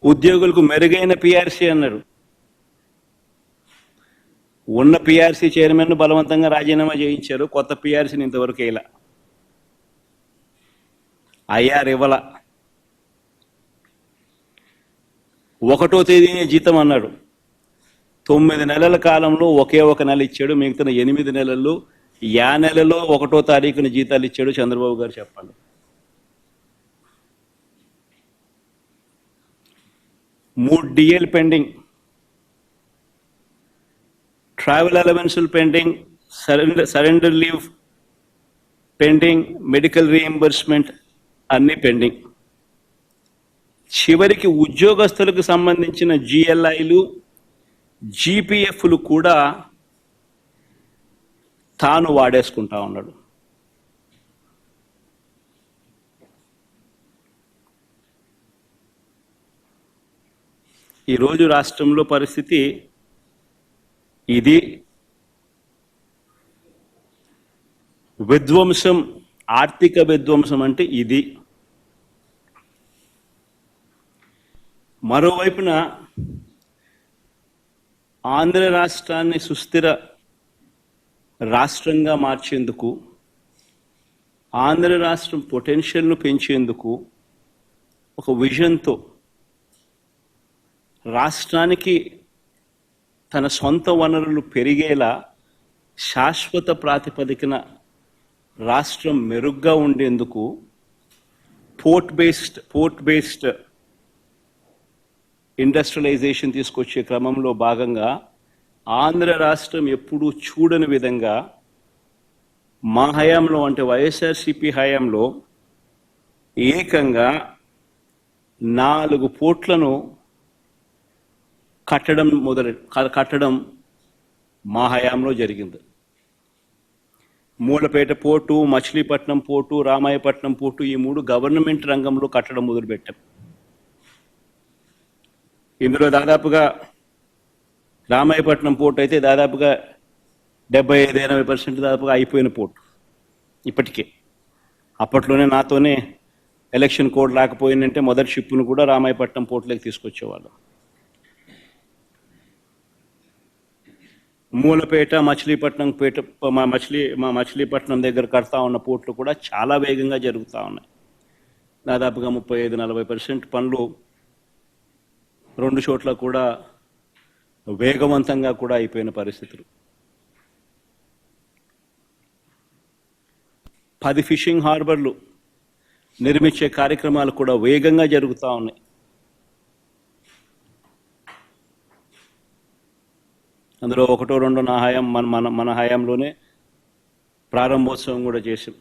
ఉద్యోగులకు మెరుగైన పిఆర్సీ అన్నారు. ఉన్న పిఆర్సీ చైర్మన్ బలవంతంగా రాజీనామా చేయించారు. కొత్త పిఆర్సీని ఇంతవరకు ఇలా ఐఆర్ ఇవ్వాల. 1వ తేదీనే జీతం అన్నాడు. 9 నెలల కాలంలో ఒకే ఒక నెల ఇచ్చాడు. మిగతా 8 నెలల్లో నెలలో 1వ తారీఖున జీతాలు ఇచ్చాడు చంద్రబాబు గారు. చెప్పండి. 3 DL pending, travel allowances pending, surrender leave pending, medical reimbursement అన్ని పెండింగ్. చివరికి ఉద్యోగస్తులకు సంబంధించిన జిఎల్ఐలు, జీపీఎఫ్లు కూడా తాను వాడేసుకుంటా ఉన్నాడు. ఈరోజు రాష్ట్రంలో పరిస్థితి ఇది. విధ్వంసం, ఆర్థిక విధ్వంసం అంటే ఇది. మరోవైపున ఆంధ్ర రాష్ట్రాన్ని సుస్థిర రాష్ట్రంగా మార్చేందుకు, ఆంధ్ర రాష్ట్రం పొటెన్షియల్ను పెంచేందుకు ఒక విజన్తో రాష్ట్రానికి తన సొంత వనరులు పెరిగేలా శాశ్వత ప్రాతిపదికన రాష్ట్రం మెరుగ్గా ఉండేందుకు పోర్ట్ బేస్డ్ ఇండస్ట్రియలైజేషన్ తీసుకొచ్చే క్రమంలో భాగంగా ఆంధ్ర రాష్ట్రం ఎప్పుడూ చూడని విధంగా మా హయాంలో, అంటే వైఎస్ఆర్సీపీ హయాంలో ఏకంగా 4 పోర్ట్లను కట్టడం మా హయాంలో జరిగింది. Mulapeta port, Machilipatnam port, Ramayapatnam port, ఈ 3 గవర్నమెంట్ రంగంలో కట్టడం మొదలుపెట్టాం. ఇందులో దాదాపుగా రామాయపట్నం పోర్టు అయితే దాదాపుగా 75-80% దాదాపుగా అయిపోయిన పోర్టు ఇప్పటికే. అప్పట్లోనే నాతోనే ఎలక్షన్ కోడ్ రాకపోయిందంటే మొదటి షిప్ను కూడా రామాయపట్నం పోర్టులోకి తీసుకొచ్చేవాళ్ళు. మూలపేట, మచిలీపట్నం దగ్గర కడతా ఉన్న పోర్టులు కూడా చాలా వేగంగా జరుగుతూ ఉన్నాయి. దాదాపుగా 35-40% పనులు 2 చోట్ల కూడా వేగవంతంగా కూడా అయిపోయిన పరిస్థితులు. 10 ఫిషింగ్ హార్బర్లు నిర్మించే కార్యక్రమాలు కూడా వేగంగా జరుగుతూ ఉన్నాయి. అందులో 1-2 మన హయాంలోనే ప్రారంభోత్సవం కూడా చేసాం.